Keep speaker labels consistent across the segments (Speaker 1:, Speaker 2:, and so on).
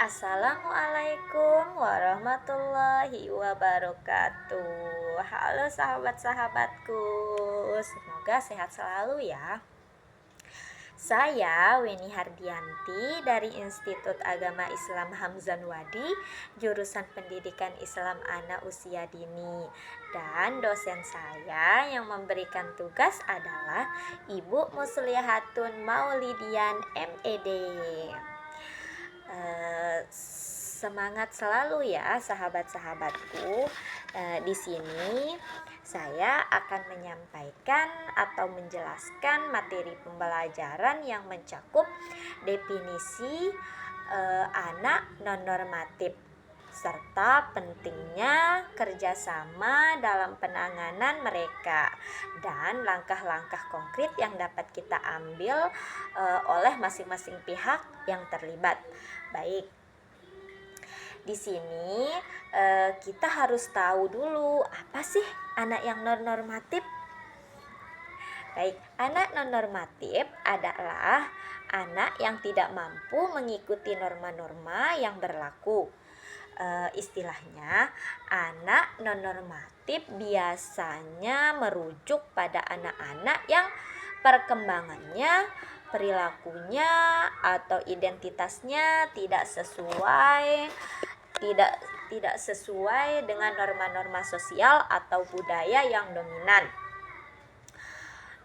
Speaker 1: Assalamualaikum warahmatullahi wabarakatuh. Halo sahabat-sahabatku, semoga sehat selalu ya. Saya Weni Hardianti dari Institut Agama Islam Hamzanwadi, jurusan Pendidikan Islam Anak Usia Dini. Dan dosen saya yang memberikan tugas adalah Ibu Muslihatun Maulidian MED. Semangat selalu ya sahabat-sahabatku. Di sini saya akan menyampaikan atau menjelaskan materi pembelajaran yang mencakup definisi anak non-normatif serta pentingnya kerjasama dalam penanganan mereka dan langkah-langkah konkret yang dapat kita ambil oleh masing-masing pihak yang terlibat. Baik, di sini kita harus tahu dulu apa sih anak yang non-normatif. Baik, anak non-normatif adalah anak yang tidak mampu mengikuti norma-norma yang berlaku. Istilahnya, anak non-normatif biasanya merujuk pada anak-anak yang perkembangannya, perilakunya, atau identitasnya tidak sesuai dengan norma-norma sosial atau budaya yang dominan.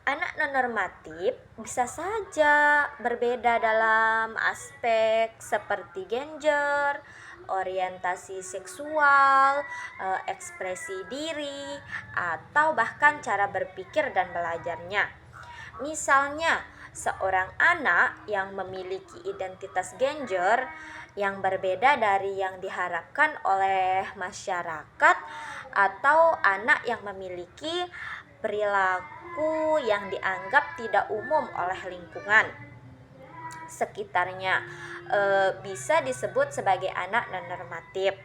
Speaker 1: Anak non-normatif bisa saja berbeda dalam aspek seperti gender, orientasi seksual, ekspresi diri, atau bahkan cara berpikir dan belajarnya. Misalnya, seorang anak yang memiliki identitas gender yang berbeda dari yang diharapkan oleh masyarakat, atau anak yang memiliki perilaku yang dianggap tidak umum oleh lingkungan sekitarnya, bisa disebut sebagai anak non-normatif.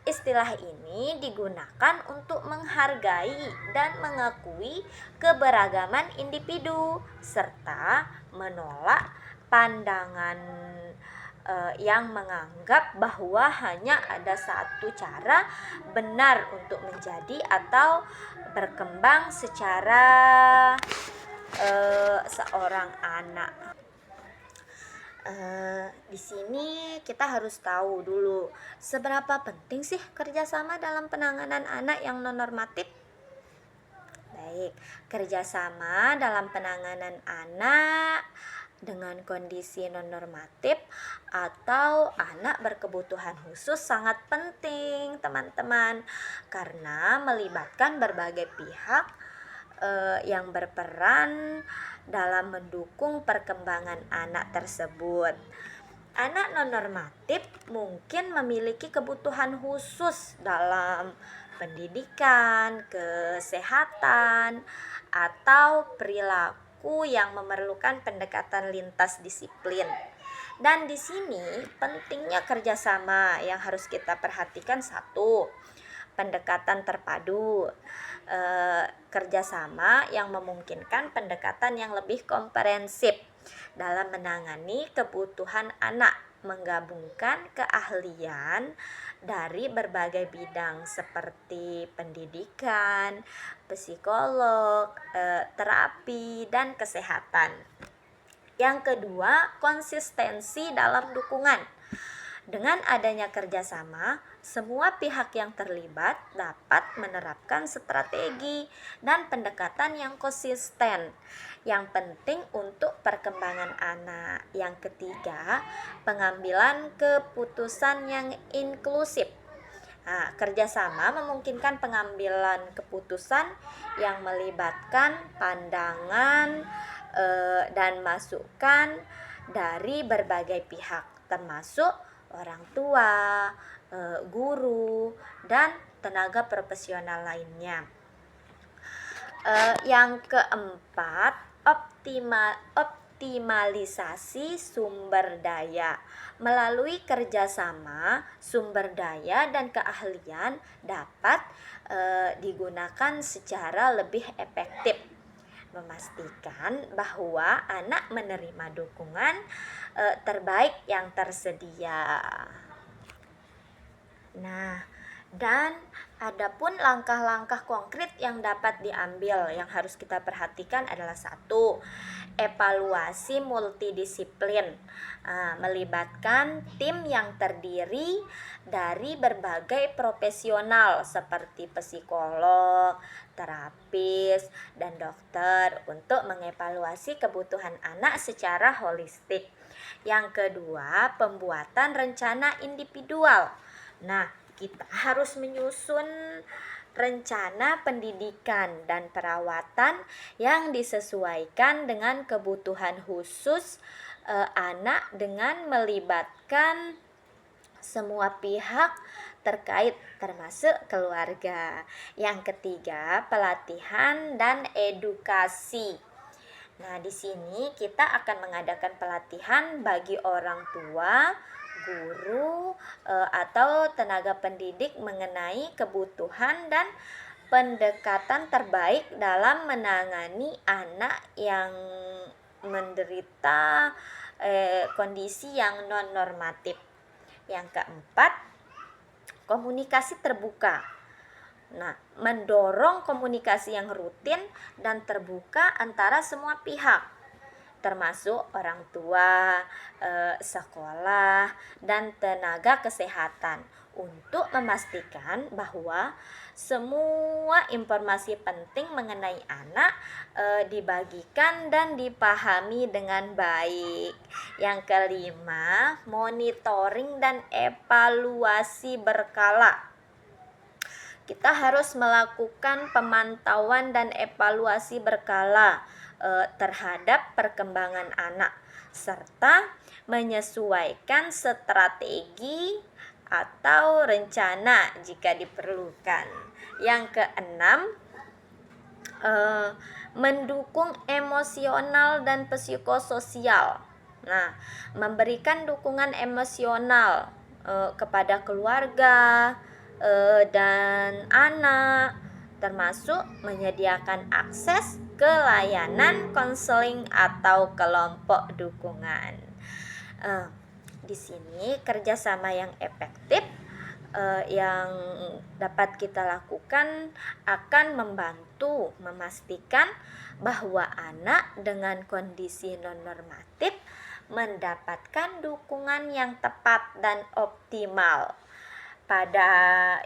Speaker 1: Istilah ini digunakan untuk menghargai dan mengakui keberagaman individu serta menolak pandangan yang menganggap bahwa hanya ada satu cara benar untuk menjadi atau berkembang secara seorang anak. Di sini kita harus tahu dulu seberapa penting sih kerjasama dalam penanganan anak yang non-normatif. Baik, kerjasama dalam penanganan anak dengan kondisi non-normatif atau anak berkebutuhan khusus sangat penting teman-teman, karena melibatkan berbagai pihak yang berperan dalam mendukung perkembangan anak tersebut. Anak non-normatif mungkin memiliki kebutuhan khusus dalam pendidikan, kesehatan, atau perilaku yang memerlukan pendekatan lintas disiplin. Dan di sini pentingnya kerjasama yang harus kita perhatikan. Satu, pendekatan terpadu. Kerjasama yang memungkinkan pendekatan yang lebih komprehensif dalam menangani kebutuhan anak, menggabungkan keahlian dari berbagai bidang seperti pendidikan, psikolog, terapi, dan kesehatan. Yang kedua, konsistensi dalam dukungan. Dengan adanya kerjasama, semua pihak yang terlibat dapat menerapkan strategi dan pendekatan yang konsisten yang penting untuk perkembangan anak. Yang ketiga, pengambilan keputusan yang inklusif. Kerjasama memungkinkan pengambilan keputusan yang melibatkan pandangan dan masukan dari berbagai pihak, termasuk orang tua, guru, dan tenaga profesional lainnya. Yang keempat, optimalisasi sumber daya. Melalui kerjasama, sumber daya dan keahlian dapat digunakan secara lebih efektif memastikan bahwa anak menerima dukungan terbaik yang tersedia. Nah, dan adapun langkah-langkah konkret yang dapat diambil yang harus kita perhatikan adalah satu, evaluasi multidisiplin, melibatkan tim yang terdiri dari berbagai profesional seperti psikolog, terapis, dan dokter untuk mengevaluasi kebutuhan anak secara holistik. Yang kedua, pembuatan rencana individual. Nah, kita harus menyusun rencana pendidikan dan perawatan yang disesuaikan dengan kebutuhan khusus anak dengan melibatkan semua pihak terkait termasuk keluarga. Yang ketiga, pelatihan dan edukasi. Nah, di sini kita akan mengadakan pelatihan bagi orang tua, guru, atau tenaga pendidik mengenai kebutuhan dan pendekatan terbaik dalam menangani anak yang menderita kondisi yang non normatif. Yang keempat, komunikasi terbuka. Nah, mendorong komunikasi yang rutin dan terbuka antara semua pihak, termasuk orang tua, sekolah, dan tenaga kesehatan untuk memastikan bahwa semua informasi penting mengenai anak dibagikan dan dipahami dengan baik. Yang kelima, monitoring dan evaluasi berkala. Kita harus melakukan pemantauan dan evaluasi berkala terhadap perkembangan anak serta menyesuaikan strategi atau rencana jika diperlukan. Yang keenam, mendukung emosional dan psikososial. Nah, memberikan dukungan emosional kepada keluarga dan anak, termasuk menyediakan akses ke layanan konseling atau kelompok dukungan. Di sini kerjasama yang efektif yang dapat kita lakukan akan membantu memastikan bahwa anak dengan kondisi non-normatif mendapatkan dukungan yang tepat dan optimal pada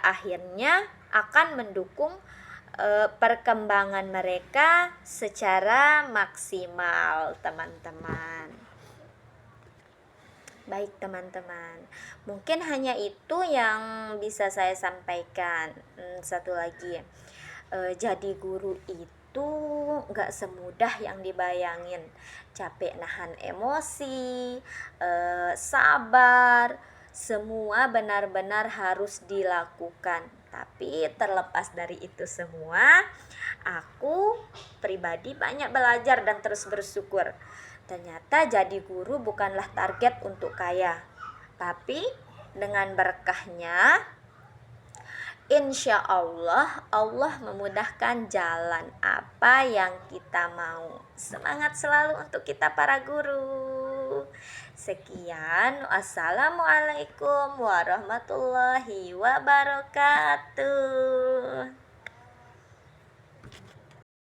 Speaker 1: akhirnya akan mendukung perkembangan mereka secara maksimal, teman-teman. Baik, teman-teman, mungkin hanya itu yang bisa saya sampaikan. Satu lagi, jadi guru itu gak semudah yang dibayangin. Capek nahan emosi, sabar, semua benar-benar harus dilakukan. Tapi terlepas dari itu semua, aku pribadi banyak belajar dan terus bersyukur. Ternyata jadi guru bukanlah target untuk kaya, tapi dengan berkahnya insya Allah, Allah memudahkan jalan apa yang kita mau. Semangat selalu untuk kita para guru. Sekian, wassalamualaikum warahmatullahi wabarakatuh.